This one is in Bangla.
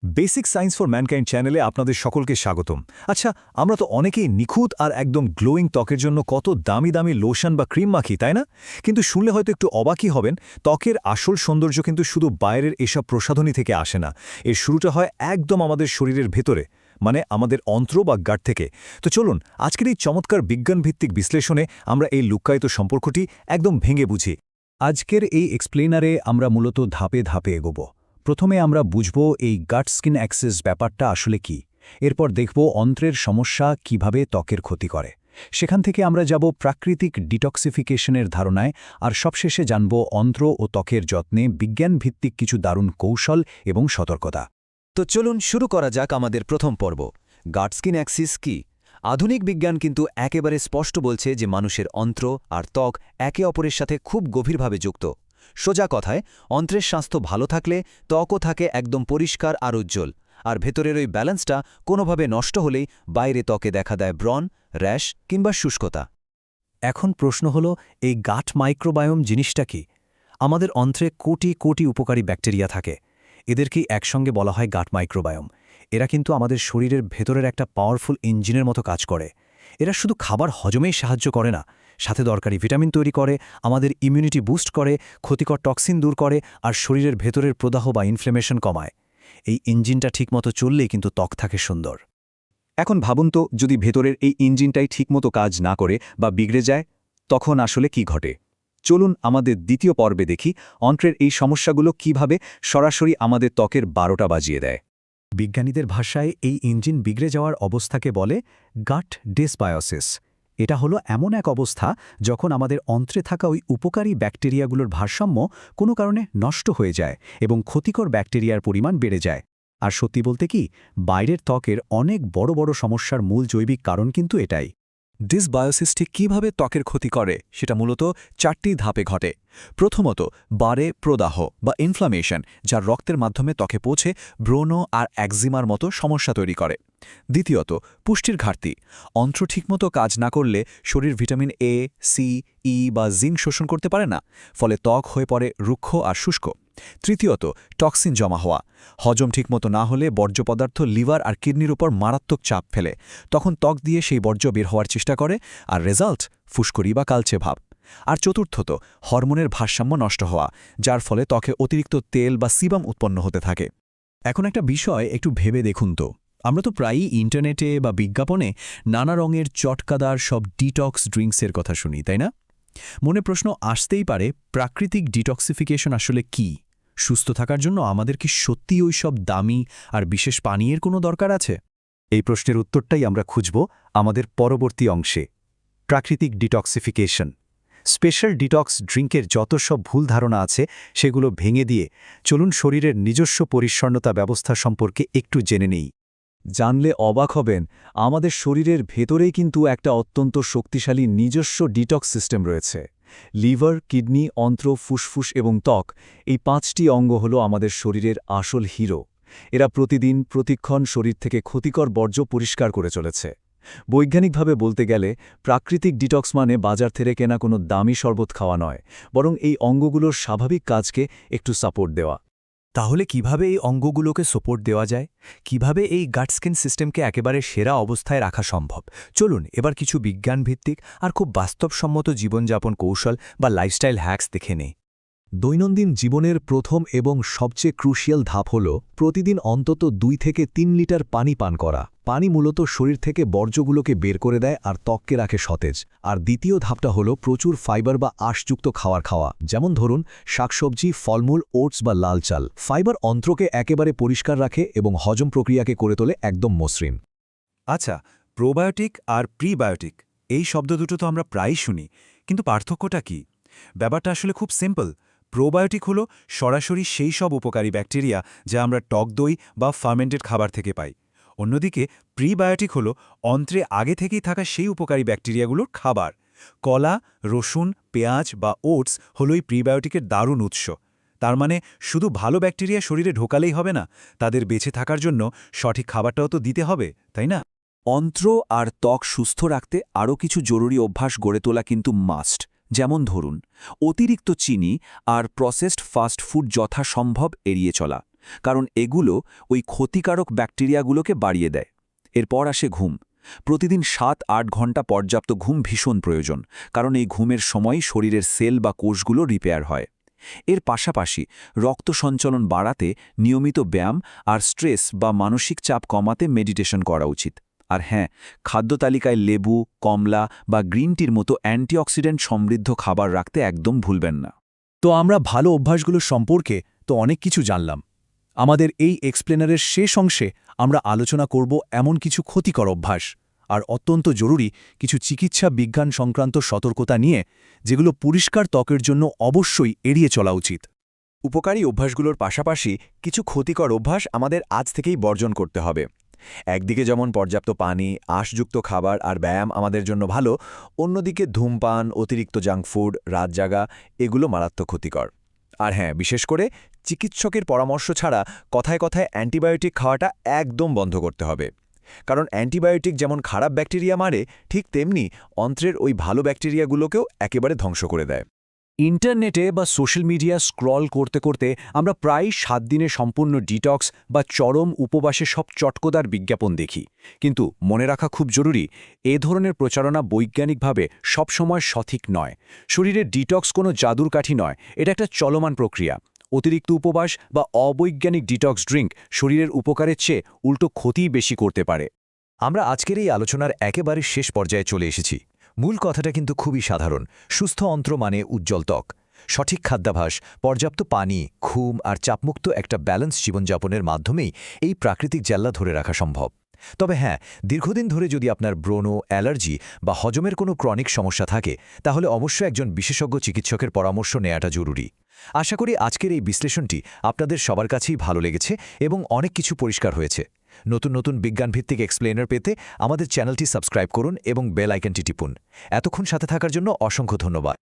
বেসিক সায়েন্স ফর ম্যানকাইন্ড চ্যানেলে আপনাদের সকলকে স্বাগতম। আচ্ছা, আমরা তো অনেকেই নিখুঁত আর একদম গ্লোয়িং ত্বকের জন্য কত দামি দামি লোশন বা ক্রিম মাখি, তাই না? কিন্তু শুনলে হয়তো একটু অবাকই হবেন, ত্বকের আসল সৌন্দর্য কিন্তু শুধু বাইরের এসব প্রসাধনী থেকে আসে না। এর শুরুটা হয় একদম আমাদের শরীরের ভেতরে, মানে আমাদের অন্ত্র বা গাট থেকে। তো চলুন আজকের এই চমৎকার বিজ্ঞানভিত্তিক বিশ্লেষণে আমরা এই লুক্কায়িত সম্পর্কটি একদম ভেঙে বুঝি। আজকের এই এক্সপ্লেনারে আমরা মূলত ধাপে ধাপে এগোব। প্রথমে আমরা বুঝব এই গাট স্কিন অ্যাক্সেস ব্যাপারটা আসলে কি। এরপর দেখব অন্ত্রের সমস্যা কিভাবে ত্বকের ক্ষতি করে। সেখান থেকে আমরা যাব প্রাকৃতিক ডিটক্সিফিকেশনের ধারণায়, আর সবশেষে জানব অন্ত্র ও ত্বকের যত্নে বিজ্ঞানভিত্তিক কিছু দারুণ কৌশল এবং সতর্কতা। তো চলুন শুরু করা যাক আমাদের প্রথম পর্ব। গাট স্কিন অ্যাক্সিস কি? আধুনিক বিজ্ঞান কিন্তু একেবারে স্পষ্ট বলছে যে মানুষের অন্ত্র আর ত্বক একে অপরের সাথে খুব গভীরভাবে যুক্ত। সোজা কথায়, অন্ত্রের স্বাস্থ্য ভালো থাকলে ত্বকও থাকে একদম পরিষ্কার আর উজ্জ্বল, আর ভেতরের ওই ব্যালেন্সটা কোনোভাবে নষ্ট হলেই বাইরে ত্বকে দেখা দেয় ব্রণ, র্যাশ কিংবা শুষ্কতা। এখন প্রশ্ন হলো, এই গাট মাইক্রোবায়োম জিনিসটা কি? আমাদের অন্ত্রে কোটি কোটি উপকারী ব্যাকটেরিয়া থাকে। এদেরকেই একসঙ্গে বলা হয় গাট মাইক্রোবায়োম। এরা কিন্তু আমাদের শরীরের ভেতরের একটা পাওয়ারফুল ইঞ্জিনের মতো কাজ করে। এরা শুধু খাবার হজমেই সাহায্য করে না, সাথে দরকারি ভিটামিন তৈরি করে, আমাদের ইমিউনিটি বুস্ট করে, ক্ষতিকর টক্সিন দূর করে, আর শরীরের ভেতরের প্রদাহ বা ইনফ্লেমেশন কমায়। এই ইঞ্জিনটা ঠিকমতো চললেই কিন্তু ত্বক থাকে সুন্দর। এখন ভাবুন তো, যদি ভেতরের এই ইঞ্জিনটাই ঠিকমতো কাজ না করে বা বিগড়ে যায়, তখন আসলে কি ঘটে? চলুন আমাদের দ্বিতীয় পর্বে দেখি অন্ত্রের এই সমস্যাগুলো কিভাবে সরাসরি আমাদের ত্বকের 12টা বাজিয়ে দেয়। বিজ্ঞানীদের ভাষায় এই ইঞ্জিন বিগড়ে যাওয়ার অবস্থাকে বলে গাট ডিসবায়োসিস। এটা হলো এমন এক অবস্থা যখন আমাদের অন্ত্রে থাকা ওই উপকারী ব্যাকটেরিয়াগুলোর ভারসাম্য কোনো কারণে নষ্ট হয়ে যায় এবং ক্ষতিকর ব্যাকটেরিয়ার পরিমাণ বেড়ে যায়। আর সত্যি বলতে কি, বাইরের ত্বকের অনেক বড় বড় সমস্যার মূল জৈবিক কারণ কিন্তু এটাই। ডিসবায়োসিসটি কিভাবে ত্বকের ক্ষতি করে সেটা মূলত 4টি ধাপে ঘটে। প্রথমত, বাড়ে প্রদাহ বা ইনফ্লামেশন, যা রক্তের মাধ্যমে ত্বকে পৌঁছে ব্রণ আর একজিমার মতো সমস্যা তৈরি করে। দ্বিতীয়ত, পুষ্টির ঘাটতি। অন্ত্র ঠিকমতো কাজ না করলে শরীর ভিটামিন এ, সি, ই বা জিঙ্ক শোষণ করতে পারে না, ফলে ত্বক হয়ে পড়ে রুক্ষ আর শুষ্ক। তৃতীয়ত, টক্সিন জমা হওয়া। হজম ঠিকমতো না হলে বর্জ্য পদার্থ লিভার আর কিডনির উপর মারাত্মক চাপ ফেলে। তখন ত্বক দিয়ে সেই বর্জ্য বের হওয়ার চেষ্টা করে, আর রেজাল্ট ফুসকুড়ি বা কালচে ভাব। আর চতুর্থত, হরমোনের ভারসাম্য নষ্ট হওয়া, যার ফলে ত্বকে অতিরিক্ত তেল বা সিবাম উৎপন্ন হতে থাকে। এখন একটা বিষয় একটু ভেবে দেখুন তো, আমরা তো প্রায়ই ইন্টারনেটে বা বিজ্ঞাপনে নানা রঙের চটকাদার সব ডিটক্স ড্রিঙ্কসের কথা শুনি, তাই না? মনে প্রশ্ন আসতেই পারে, প্রাকৃতিক ডিটক্সিফিকেশন আসলে কি? সুস্থ থাকার জন্য আমাদের কি সত্যি ওই সব দামি আর বিশেষ পানীয়ের কোনো দরকার আছে? এই প্রশ্নের উত্তরটাই আমরা খুঁজব আমাদের পরবর্তী অংশে। প্রাকৃতিক ডিটক্সিফিকেশন। স্পেশাল ডিটক্স ড্রিঙ্কের যত সব ভুল ধারণা আছে সেগুলো ভেঙে দিয়ে চলুন শরীরের নিজস্ব পরিচ্ছন্নতা ব্যবস্থা সম্পর্কে একটু জেনে নেই। জানলে অবাক হবেন, আমাদের শরীরের ভেতরেই কিন্তু একটা অত্যন্ত শক্তিশালী নিজস্ব ডিটক্স সিস্টেম রয়েছে। লিভার, কিডনি, অন্ত্র, ফুসফুস এবং ত্বক, এই 5টি অঙ্গ হল আমাদের শরীরের আসল হিরো। এরা প্রতিদিন প্রতিক্ষণ শরীর থেকে ক্ষতিকর বর্জ্য পরিষ্কার করে চলেছে। বৈজ্ঞানিকভাবে বলতে গেলে প্রাকৃতিক ডিটক্স মানে বাজার থেকে কেনা কোনো দামি শরবত খাওয়া নয়, বরং এই অঙ্গগুলোর স্বাভাবিক কাজকে একটু সাপোর্ট দেওয়া। তাহলে কিভাবে এই অঙ্গগুলোকে সাপোর্ট দেওয়া যায়? কিভাবে এই গাট স্কিন সিস্টেমকে একেবারে সেরা অবস্থায় রাখা সম্ভব? চলুন এবার কিছু বিজ্ঞানভিত্তিক আর খুব বাস্তবসম্মত জীবনযাপন কৌশল বা লাইফস্টাইল হ্যাকস দেখে নেই। দৈনন্দিন জীবনের প্রথম এবং সবচেয়ে ক্রুশিয়াল ধাপ হল প্রতিদিন অন্তত 2 থেকে 3 লিটার পানি পান করা। পানি মূলত শরীর থেকে বর্জ্যগুলোকে বের করে দেয় আর ত্বককে রাখে সতেজ। আর দ্বিতীয় ধাপটা হলো প্রচুর ফাইবার বা আঁশযুক্ত খাবার খাওয়া, যেমন ধরুন শাকসবজি, ফলমূল, ওটস বা লাল চাল। ফাইবার অন্ত্রকে একেবারে পরিষ্কার রাখে এবং হজম প্রক্রিয়াকে করে তোলে একদম মসৃণ। আচ্ছা, প্রোবায়োটিক আর প্রিবায়োটিক এই শব্দ দুটো তো আমরা প্রায়ই শুনি, কিন্তু পার্থক্যটা কি? ব্যাপারটা আসলে খুব সিম্পল। প্রোবায়োটিক হলো সরাসরি সেই সব উপকারী ব্যাকটেরিয়া যা আমরা টক দই বা ফার্মেন্টেড খাবার থেকে পাই। অন্যদিকে প্রিবায়োটিক হলো অন্ত্রে আগে থেকেই থাকা সেই উপকারী ব্যাকটেরিয়াগুলোর খাবার। কলা, রসুন, পেঁয়াজ বা ওটস হলো এই প্রিবায়োটিকের দারুণ উৎস। তার মানে শুধু ভালো ব্যাকটেরিয়া শরীরে ঢোকালেই হবে না, তাদের বেঁচে থাকার জন্য সঠিক খাবারটাও তো দিতে হবে, তাই না? অন্ত্র আর ত্বক সুস্থ রাখতে আরও কিছু জরুরি অভ্যাস গড়ে তোলা কিন্তু মাস্ট। যেমন ধরুন, অতিরিক্ত চিনি আর প্রসেসড ফাস্ট ফুড যথাসম্ভব এড়িয়ে চলা। কারণ এগুলো ওই ক্ষতিকারক ব্যাকটেরিয়াগুলোকে বাড়িয়ে দেয়। এরপর আসে ঘুম। প্রতিদিন 7-8 ঘন্টা পর্যাপ্ত ঘুম ভীষণ প্রয়োজন, কারণ এই ঘুমের সময়ই শরীরের সেল বা কোষগুলো রিপেয়ার হয়। এর পাশাপাশি রক্ত সঞ্চালন বাড়াতে নিয়মিত ব্যায়াম আর স্ট্রেস বা মানসিক চাপ কমাতে মেডিটেশন করা উচিত। আর হ্যাঁ, খাদ্য তালিকায় লেবু, কমলা বা গ্রিন টির মতো অ্যান্টিঅক্সিডেন্ট সমৃদ্ধ খাবার রাখতে একদম ভুলবেন না। তো আমরা ভালো অভ্যাসগুলো সম্পর্কে তো অনেক কিছু জানলাম। আমাদের এই এক্সপ্লেনারের শেষ অংশে আমরা আলোচনা করব এমন কিছু ক্ষতিকর অভ্যাস আর অত্যন্ত জরুরি কিছু চিকিৎসা বিজ্ঞান সংক্রান্ত সতর্কতা নিয়ে, যেগুলো পরিষ্কার ত্বকের জন্য অবশ্যই এড়িয়ে চলা উচিত। উপকারী অভ্যাসগুলোর পাশাপাশি কিছু ক্ষতিকর অভ্যাস আমাদের আজ থেকেই বর্জন করতে হবে। একদিকে যেমন পর্যাপ্ত পানি, আঁশযুক্ত খাবার আর ব্যায়াম আমাদের জন্য ভালো, অন্যদিকে ধূমপান, অতিরিক্ত জাঙ্ক ফুড, রাত জাগা এগুলো মারাত্মক ক্ষতিকর। আর হ্যাঁ, বিশেষ করে চিকিৎসকের পরামর্শ ছাড়া কথায় কথায় অ্যান্টিবায়োটিক খাওয়াটা একদম বন্ধ করতে হবে। কারণ অ্যান্টিবায়োটিক যেমন খারাপ ব্যাকটেরিয়া মারে, ঠিক তেমনি অন্ত্রের ওই ভালো ব্যাকটেরিয়াগুলোকেও একেবারে ধ্বংস করে দেয়। ইন্টারনেটে বা সোশ্যাল মিডিয়া স্ক্রল করতে করতে আমরা প্রায় 7 দিনে সম্পূর্ণ ডিটক্স বা চরম উপবাসে সব চটকদার বিজ্ঞাপন দেখি। কিন্তু মনে রাখা খুব জরুরি, এ ধরনের প্রচারণা বৈজ্ঞানিকভাবে সবসময় সঠিক নয়। শরীরের ডিটক্স কোনো জাদুর কাঠি নয়, এটা একটা চলমান প্রক্রিয়া। অতিরিক্ত উপবাস বা অবৈজ্ঞানিক ডিটক্স ড্রিঙ্ক শরীরের উপকারের চেয়ে উল্টো ক্ষতিই বেশি করতে পারে। আমরা আজকের এই আলোচনার একেবারে শেষ পর্যায়ে চলে এসেছি। মূল কথাটা কিন্তু খুবই সাধারণ। সুস্থ অন্ত্র মানে উজ্জ্বল ত্বক, সঠিক খাদ্যাভ্যাস, পর্যাপ্ত পানি, ঘুম আর চাপমুক্ত একটা ব্যালেন্স জীবনযাপনের মাধ্যমেই এই প্রাকৃতিক জেল্লা ধরে রাখা সম্ভব। তবে হ্যাঁ, দীর্ঘদিন ধরে যদি আপনার ব্রণ, অ্যালার্জি বা হজমের কোনো ক্রনিক সমস্যা থাকে, তাহলে অবশ্যই একজন বিশেষজ্ঞ চিকিৎসকের পরামর্শ নেওয়াটা জরুরি। আশা করি আজকের এই বিশ্লেষণটি আপনাদের সবার কাছেই ভালো লেগেছে এবং অনেক কিছু পরিষ্কার হয়েছে। নতুন নতুন বিজ্ঞানভিত্তিক এক্সপ্লেনার পেতে আমাদের চ্যানেলটি সাবস্ক্রাইব করুন এবং বেল আইকনটি টিপুন। এতক্ষণ সাথে থাকার জন্য অসংখ্য ধন্যবাদ।